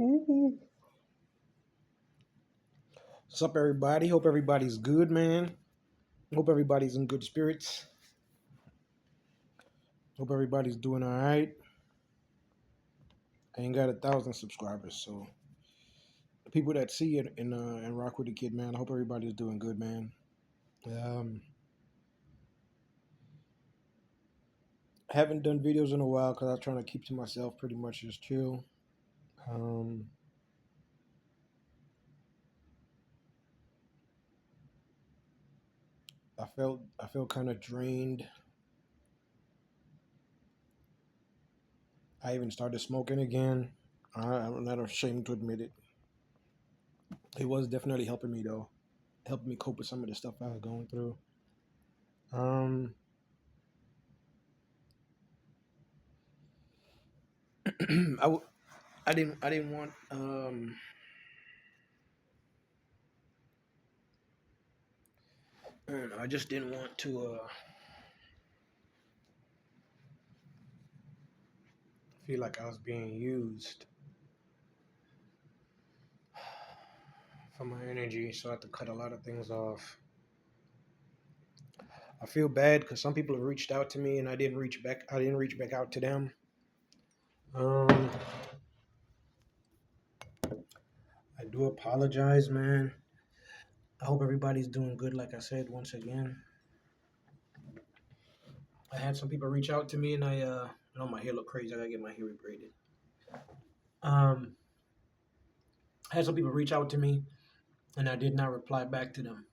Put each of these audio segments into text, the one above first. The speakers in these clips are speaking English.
What's up, everybody? Hope everybody's good, man. Hope everybody's in good spirits. Hope everybody's doing all right. I ain't got 1,000 subscribers, so the people that see it and rock with the kid, man. I hope everybody's doing good, man. Haven't done videos in a while because I was trying to keep to myself, pretty much just chill. Um, I felt kind of drained. I even started smoking again. I'm not ashamed to admit it. It was definitely helping me though, helping me cope with some of the stuff I was going through. Um, I, w- I didn't want I don't know, I just didn't want to feel like I was being used for my energy, so I had to cut a lot of things off. I feel bad because some people have reached out to me and I didn't reach back. I didn't reach back out to them. Um, I do apologize, man. I hope everybody's doing good. Like I said, once again, I had some people reach out to me, and my hair look crazy. I gotta get my hair braided. Um, I had some people reach out to me, and I did not reply back to them.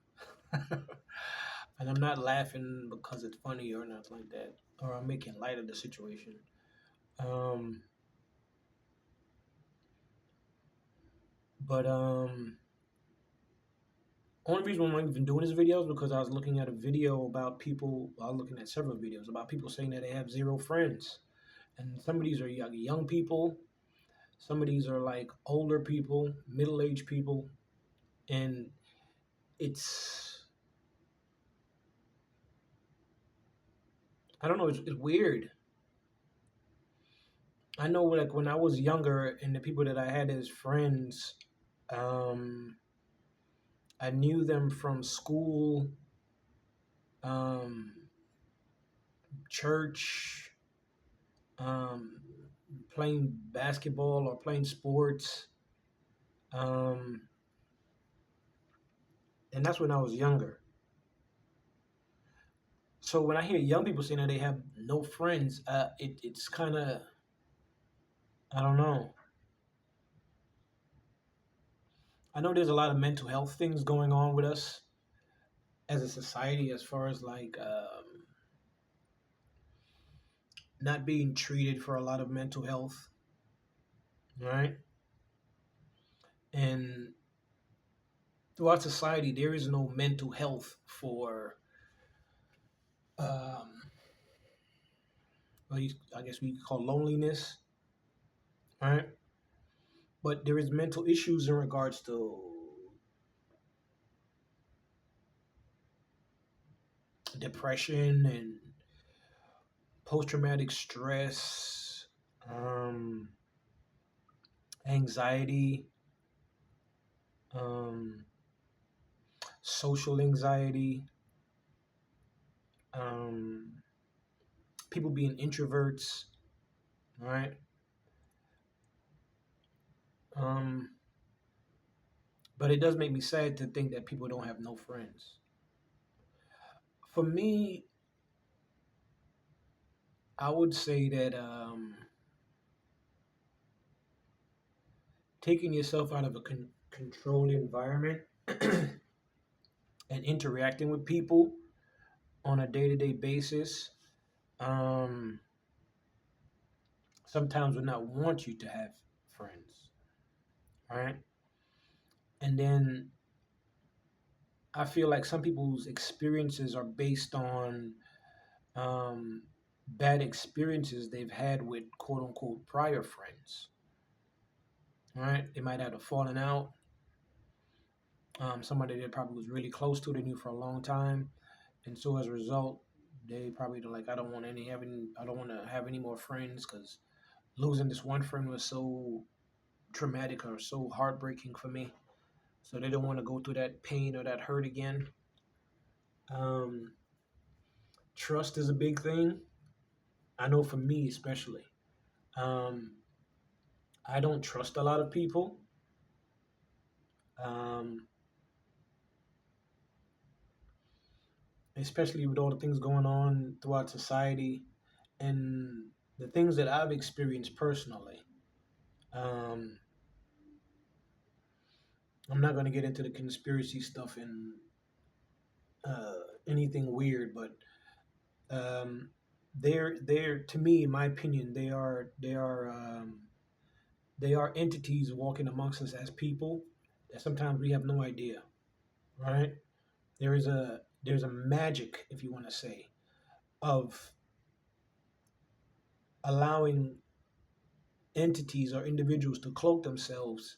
And I'm not laughing because it's funny or nothing like that, or I'm making light of the situation. Um, but only reason why I'm even doing this video is because I was looking at a video about people. I was looking at several videos about people saying that they have zero friends, and some of these are young people, some of these are like older people, middle-aged people, and it's I don't know, it's weird. I know, like when I was younger, and the people that I had as friends, um, I knew them from school, um, church, um, playing basketball or playing sports, um, and that's when I was younger. So when I hear young people saying that they have no friends, it's kind of, I don't know. I know there's a lot of mental health things going on with us as a society, as far as like not being treated for a lot of mental health, right? And throughout society, there is no mental health for, um, I guess we could call loneliness, right? But there is mental issues in regards to depression and post-traumatic stress, um, anxiety, um, social anxiety, um, people being introverts, right? Um, but it does make me sad to think that people don't have no friends. For me, I would say that taking yourself out of a controlled environment and interacting with people on a day-to-day basis um, sometimes would not want you to have friends, right? And then I feel like some people's experiences are based on um, bad experiences they've had with quote unquote prior friends, right? They might have a falling out. Somebody that probably was really close to, they knew for a long time, and so as a result, they probably don't like. I don't want to have any more friends because losing this one friend was so. traumatic or so heartbreaking for me. So they don't want to go through that pain or that hurt again. Um, Trust is a big thing. I know for me especially. Um, I don't trust a lot of people, um, especially with all the things going on throughout society and the things that I've experienced personally. Um, I'm not going to get into the conspiracy stuff and anything weird, but um, they're to me, in my opinion, they are entities walking amongst us as people that sometimes we have no idea, right? There's a magic, if you want to say, of allowing entities or individuals to cloak themselves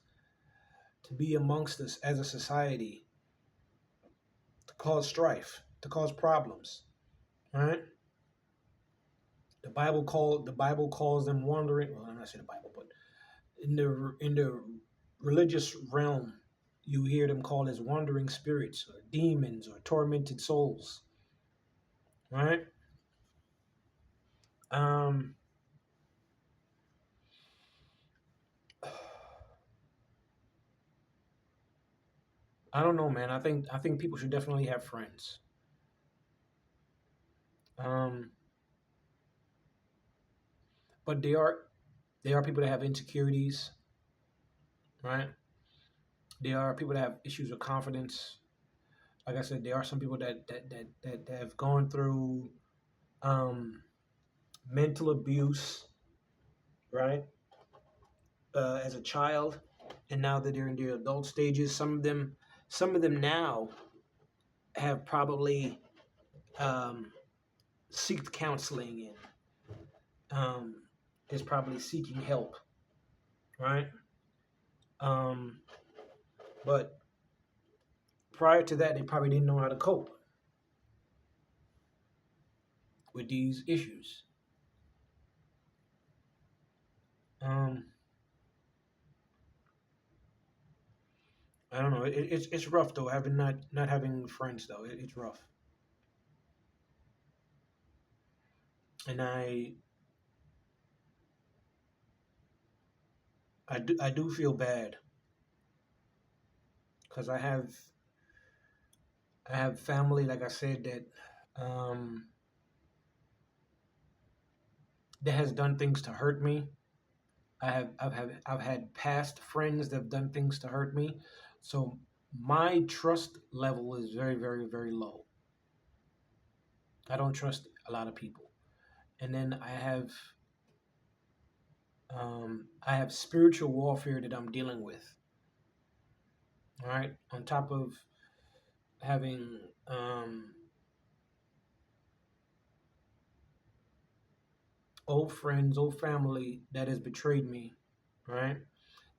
to be amongst us as a society, to cause strife, to cause problems, right? The Bible calls them wandering. Well, I'm not saying the Bible, but in the religious realm, you hear them called as wandering spirits or demons or tormented souls, right? Um, I don't know, man. I think people should definitely have friends. Um, but they are people that have insecurities, right? There are people that have issues with confidence. Like I said, there are some people that have gone through um, mental abuse, right, as a child, and now that they're in their adult stages, some of them now have probably um, seeked counseling and is probably seeking help, right? Um, but prior to that, they probably didn't know how to cope with these issues. Um, I don't know. It's rough though. Having not having friends though, it's rough. And I do feel bad because I have family, like I said, um, that has done things to hurt me. I've had past friends that have done things to hurt me, so my trust level is very low. I don't trust a lot of people, and then I have spiritual warfare that I'm dealing with. All right, on top of having old friends, old family that has betrayed me, right?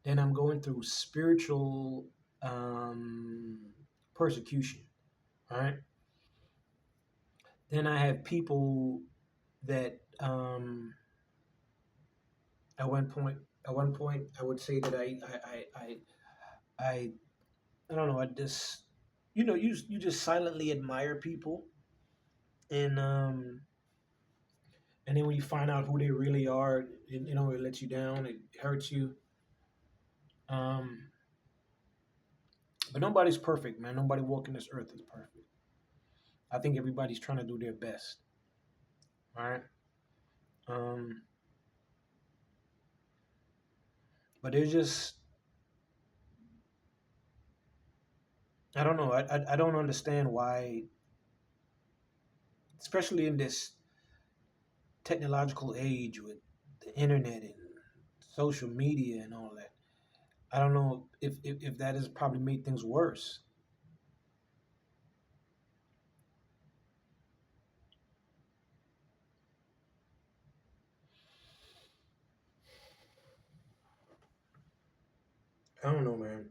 Then I'm going through spiritual um, persecution, right? Then I have people that at one point at one point I would say that I I don't know, I just you just silently admire people and then when you find out who they really are, it lets you down, it hurts you. Um, but nobody's perfect, man. Nobody walking this earth is perfect. I think everybody's trying to do their best, right? Um, but there's just I don't know. I don't understand why, especially in this technological age with the internet and social media and all that. I don't know if that has probably made things worse. I don't know, man.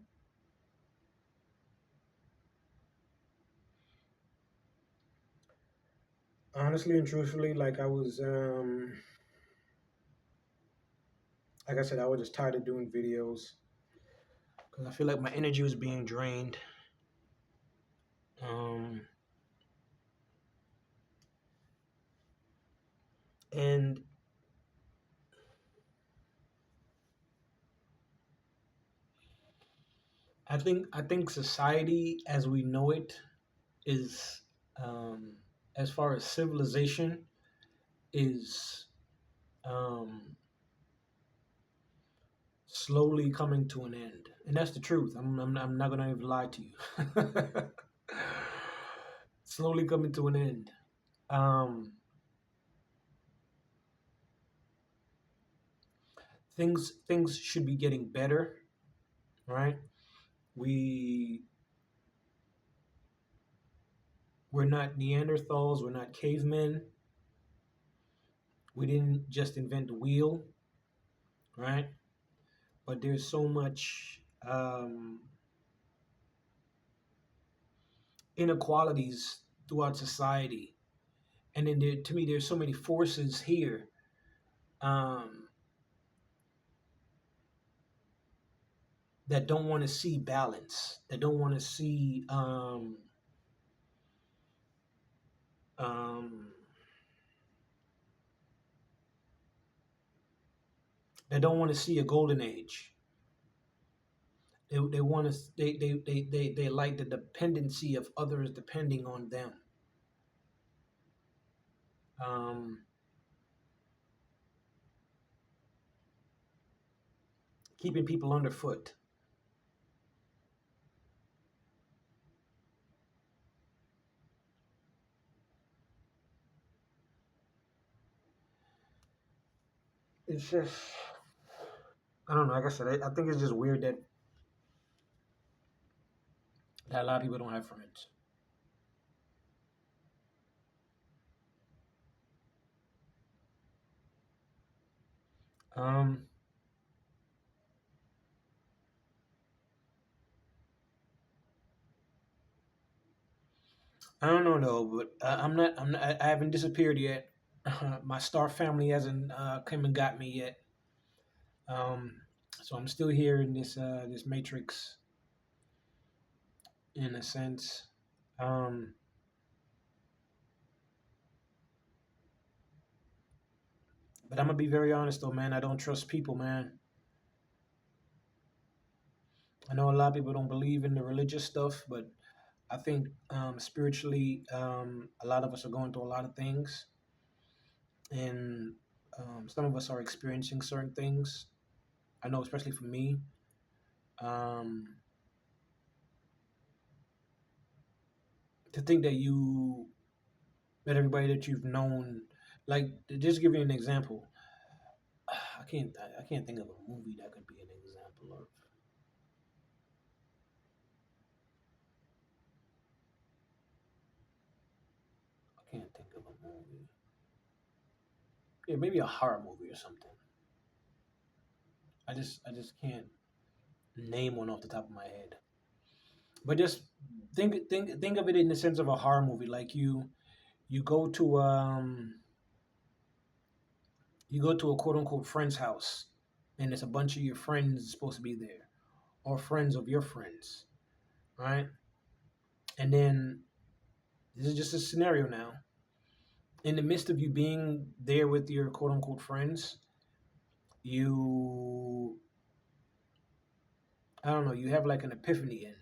Honestly and truthfully, like like I said, I was just tired of doing videos because I feel like my energy was being drained. Um, and I think society as we know it is, um, as far as civilization, is um, slowly coming to an end, and that's the truth. I'm not gonna even lie to you. Slowly coming to an end. Um, things should be getting better, right? We we're not Neanderthals. We're not cavemen. We didn't just invent the wheel, right? But there's so much inequalities throughout society, and then to me, there's so many forces here, um, that don't want to see balance, that don't want to see um, that don't want to see a golden age. They want to they like the dependency of others depending on them. Um, Keeping people underfoot. It's just, I don't know. Like I said, I think it's just weird that a lot of people don't have friends. Um, I don't know though, but I'm not. I haven't disappeared yet. My star family hasn't come and got me yet. Um, so I'm still here in this matrix in a sense. Um, but I'm gonna be very honest though, man. I don't trust people, man. I know a lot of people don't believe in the religious stuff, but I think spiritually, a lot of us are going through a lot of things, and some of us are experiencing certain things. I know, especially for me, um, to think that everybody that you've known, like, to just give you an example, I can't think of a movie that could be an example of. I can't think of a movie. Yeah, maybe a horror movie or something. I just can't name one off the top of my head. But just think of it in the sense of a horror movie. Like you go to you go to a quote unquote friend's house, and there's a bunch of your friends supposed to be there, or friends of your friends, right? And then this is just a scenario now. In the midst of you being there with your quote unquote friends, you, I don't know, you have like an epiphany, and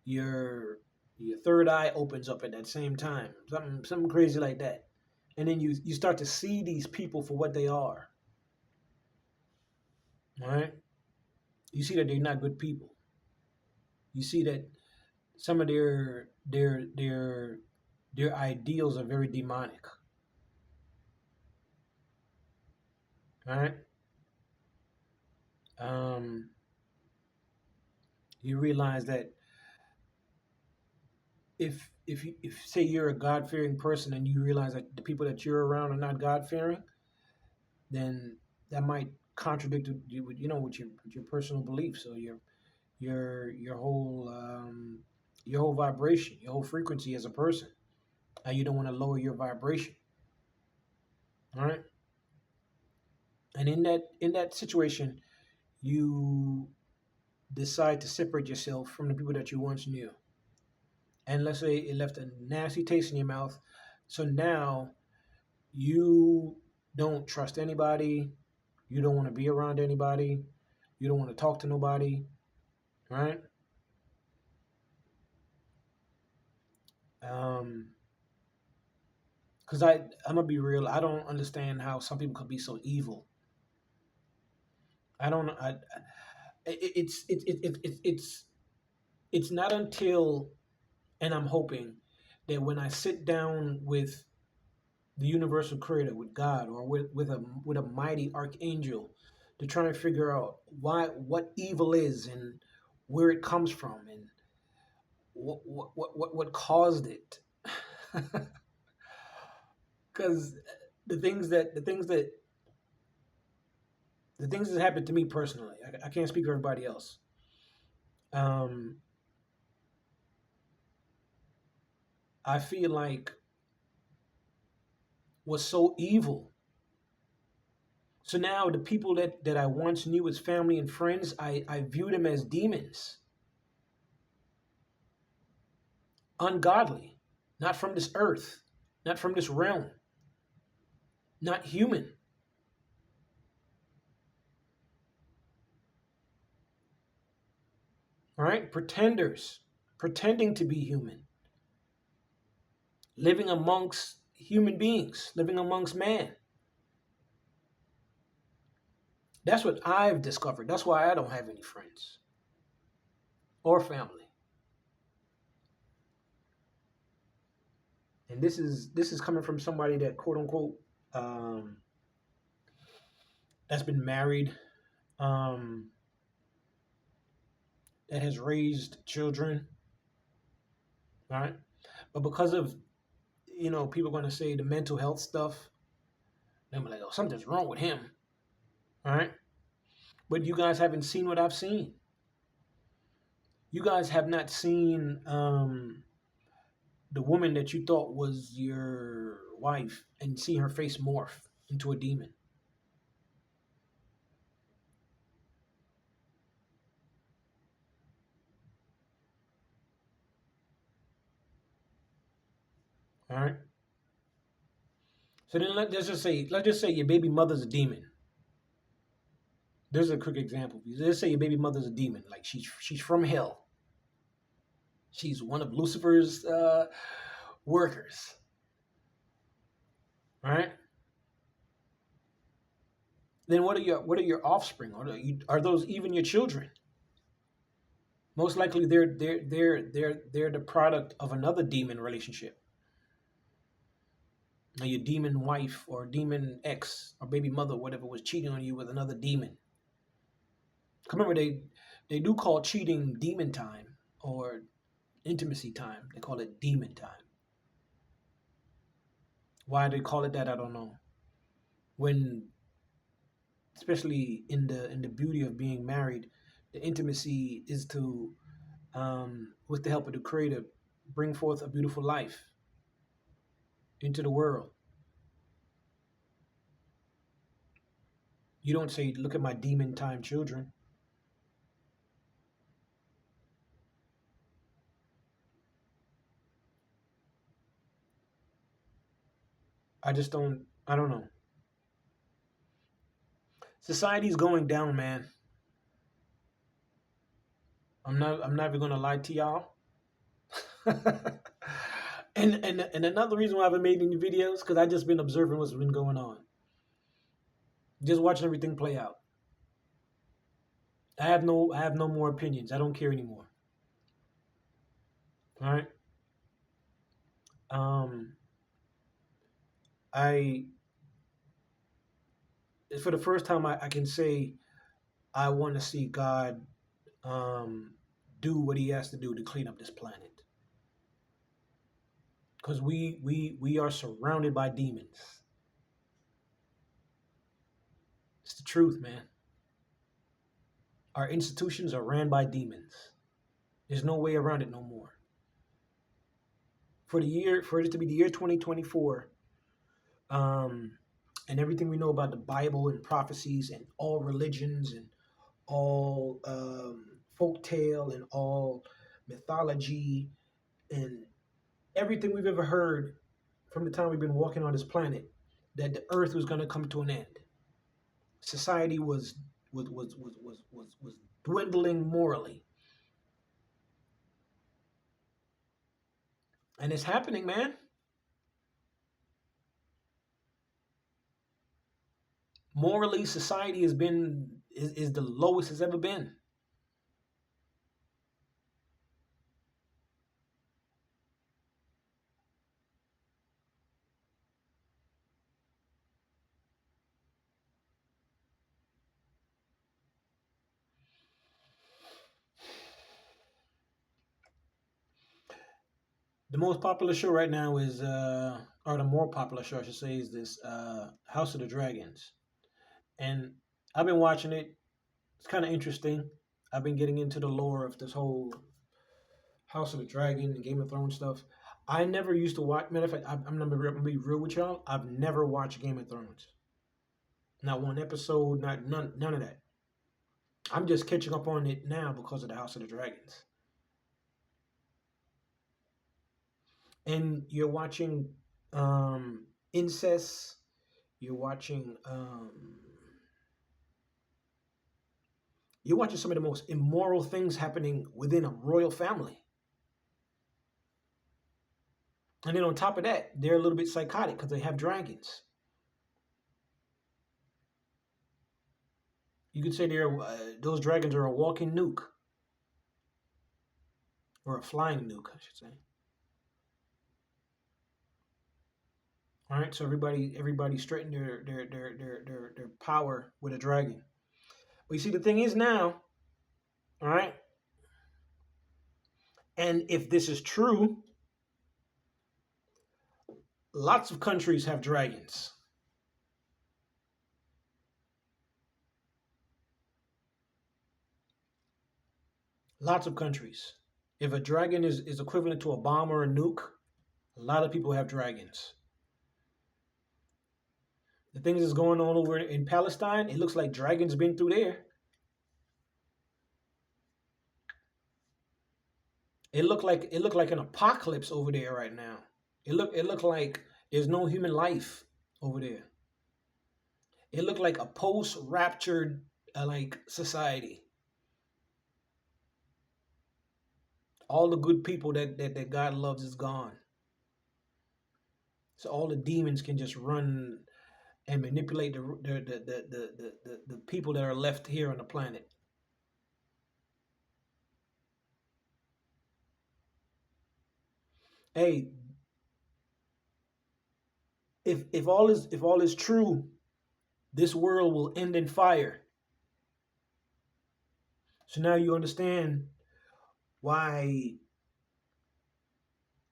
your your third eye opens up at that same time, something crazy like that, and then you start to see these people for what they are, right? You see that they're not good people. You see that some of their ideals are very demonic, right? Um, you realize that if say you're a God fearing person and you realize that the people that you're around are not God fearing, then that might contradict you with with your personal beliefs. So your whole your whole vibration, your whole frequency as a person. And you don't want to lower your vibration. All right. And in that situation, you decide to separate yourself from the people that you once knew. And let's say it left a nasty taste in your mouth. So now you don't trust anybody. You don't want to be around anybody. You don't want to talk to nobody, right? Um, because I'm gonna be real. I don't understand how some people could be so evil. I don't. It's not until, and I'm hoping that when I sit down with the universal creator, with God, or with a mighty archangel, to try and figure out what evil is and where it comes from and what caused it. Because the things that happened to me personally, I can't speak for everybody else. Um, I feel like was so evil. So now the people that I once knew as family and friends, I view them as demons, ungodly, not from this earth, not from this realm, not human, right? Pretenders, pretending to be human, living amongst human beings, living amongst man. That's what I've discovered. That's why I don't have any friends or family. And this is coming from somebody that quote unquote um, that's been married, um, that has raised children, right? But because of people are going to say the mental health stuff, they're like, oh, something's wrong with him, right? But you guys haven't seen what I've seen. You guys have not seen the woman that you thought was your wife and see her face morph into a demon. All right. So then let's just say your baby mother's a demon. There's a quick example. Let's say your baby mother's a demon, like she's from hell. She's one of Lucifer's workers. All right. Then what are your offspring? Are those even your children? Most likely they're the product of another demon relationship. Now your demon wife or demon ex or baby mother, whatever, was cheating on you with another demon. Remember, they do call cheating demon time or intimacy time. They call it demon time. Why they call it that, I don't know. When, especially in the beauty of being married, the intimacy is to, with the help of the Creator, bring forth a beautiful life into the world. You don't say, "Look at my demon time children." I just don't. I don't know. Society's going down, man. I'm not even gonna lie to y'all. And another reason why I haven't made any videos, because I just been observing what's been going on, just watching everything play out. I have no more opinions. I don't care anymore. All right. Um, I for the first time I can say I want to see God um, do what He has to do to clean up this planet, because we are surrounded by demons. It's the truth, man. Our institutions are ran by demons. There's no way around it no more. For it to be the year 2024, um, and everything we know about the Bible and prophecies and all religions and all folk tale and all mythology and everything we've ever heard from the time we've been walking on this planet, that the earth was going to come to an end. Society was dwindling morally. And it's happening, man. Morally, society is the lowest it's ever been. The most popular show right now is, or the more popular show, I should say, is this House of the Dragons. And I've been watching it. It's kind of interesting. I've been getting into the lore of this whole House of the Dragon and Game of Thrones stuff. I never used to watch. Matter of fact, I'm gonna be real with y'all. I've never watched Game of Thrones. Not one episode. Not none of that. I'm just catching up on it now because of the House of the Dragons. And you're watching incest. You're watching some of the most immoral things happening within a royal family. And then on top of that, they're a little bit psychotic because they have dragons. You could say those dragons are a walking nuke, or a flying nuke, I should say. All right, so everybody straightened their power with a dragon. But you see, the thing is now, all right, and if this is true, lots of countries have dragons. Lots of countries. If a dragon is equivalent to a bomb or a nuke, a lot of people have dragons. The things that's going on over in Palestine, it looks like dragons been through there. It looked like an apocalypse over there right now. It looked like there's no human life over there. It looked like a post-raptured like society. All the good people that God loves is gone. So all the demons can just run and manipulate the people that are left here on the planet. Hey, if all is true, this world will end in fire. So now you understand why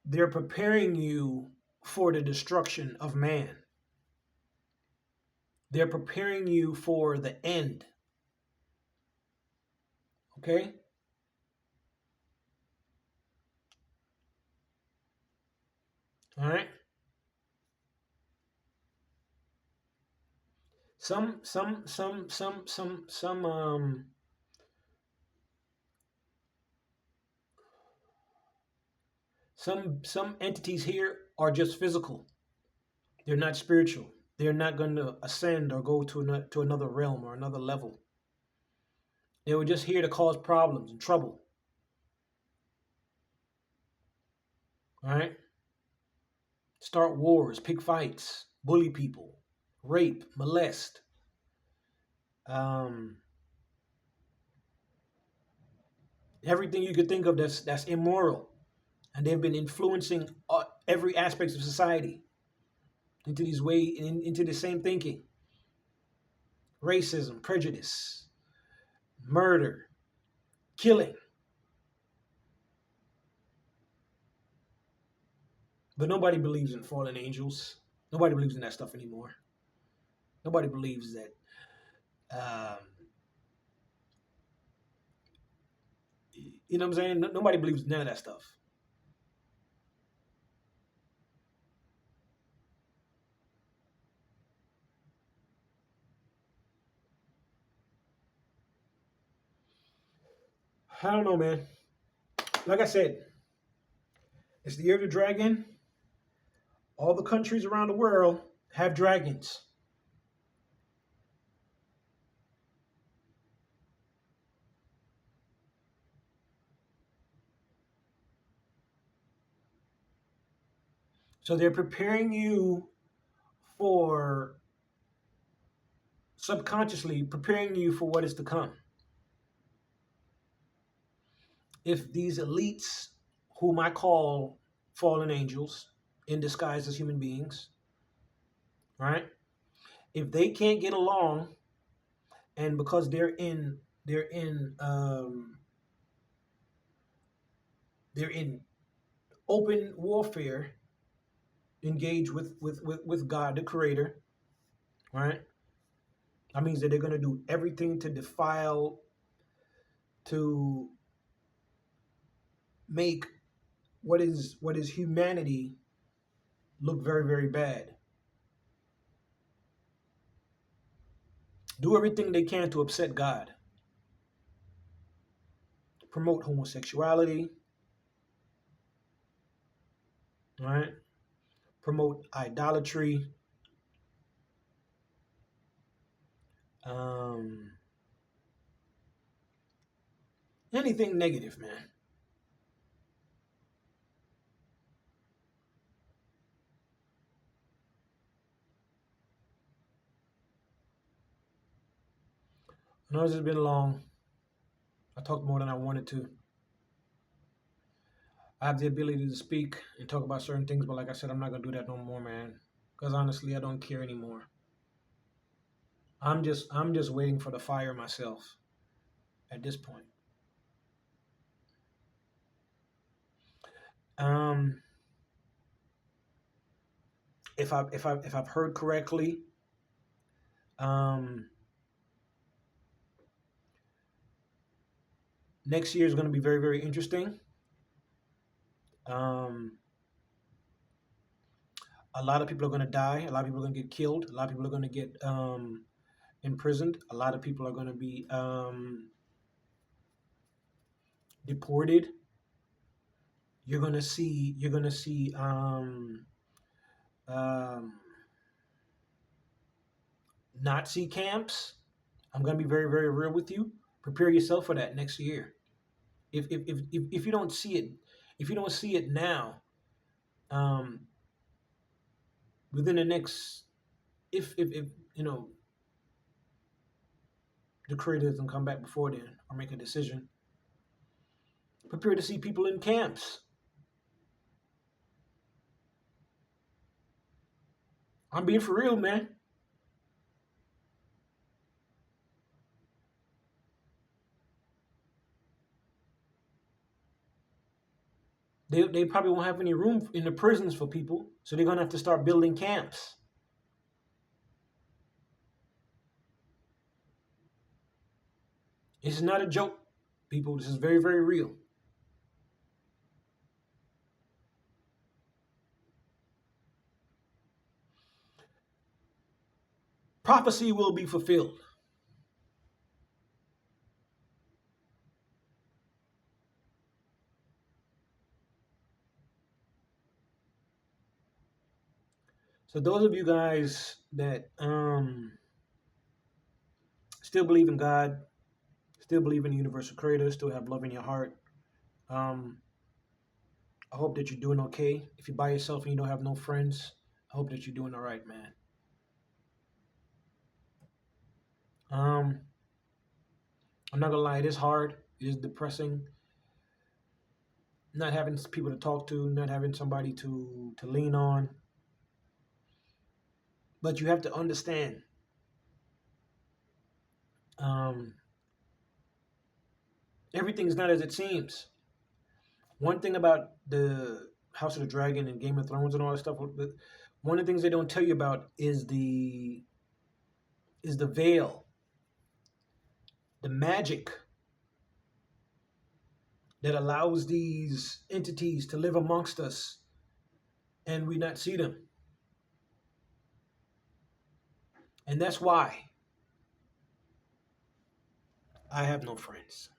they're preparing you for the destruction of man. They're preparing you for the end. Okay? All right? Some some entities here are just physical. They're not spiritual. They're not going to ascend or go to another realm or another level. They were just here to cause problems and trouble. All right? Start wars, pick fights, bully people, rape, molest. Um, Everything you could think of that's immoral, and they've been influencing every aspect of society into the same thinking: racism, prejudice, murder, killing. But nobody believes in fallen angels. Nobody believes in that stuff anymore. Nobody believes that. Um, you know what I'm saying? Nobody believes none of that stuff. I don't know, man. Like I said, it's the year of the dragon. All the countries around the world have dragons. So they're preparing you for, subconsciously preparing you for what is to come. If these elites, whom I call fallen angels in disguise as human beings, right? If they can't get along, and because they're in open warfare, engaged with God, the Creator, right? That means that they're going to do everything to defile, to make what is humanity look very, very bad. Do everything they can to upset God. Promote homosexuality, right? Promote idolatry. Um, Anything negative, man. I know this has been long. I talked more than I wanted to. I have the ability to speak and talk about certain things, but like I said, I'm not gonna do that no more, man. Because honestly, I don't care anymore. I'm just waiting for the fire myself at this point. Um, if I've heard correctly, um, next year is going to be very, very interesting. Um, a lot of people are going to die. A lot of people are going to get killed. A lot of people are going to get imprisoned. A lot of people are going to be deported. You're going to see um, Nazi camps. I'm going to be very, very real with you. Prepare yourself for that next year. If you don't see it, if you don't see it now, um, within the next, if you know the creator doesn't come back before then or make a decision, prepare to see people in camps. I'm being for real, man. They probably won't have any room in the prisons for people, so they're gonna have to start building camps. This is not a joke, people. This is very, very real. Prophecy will be fulfilled. So those of you guys that still believe in God, still believe in the universal creator, still have love in your heart, um, I hope that you're doing okay. If you're by yourself and you don't have no friends, I hope that you're doing all right, man. Um, I'm not gonna lie, it is hard. It is depressing. Not having people to talk to, not having somebody to lean on. But you have to understand, um, everything is not as it seems. One thing about the House of the Dragon and Game of Thrones and all that stuff, one of the things they don't tell you about is the veil, the magic that allows these entities to live amongst us and we not see them. And that's why I have no friends.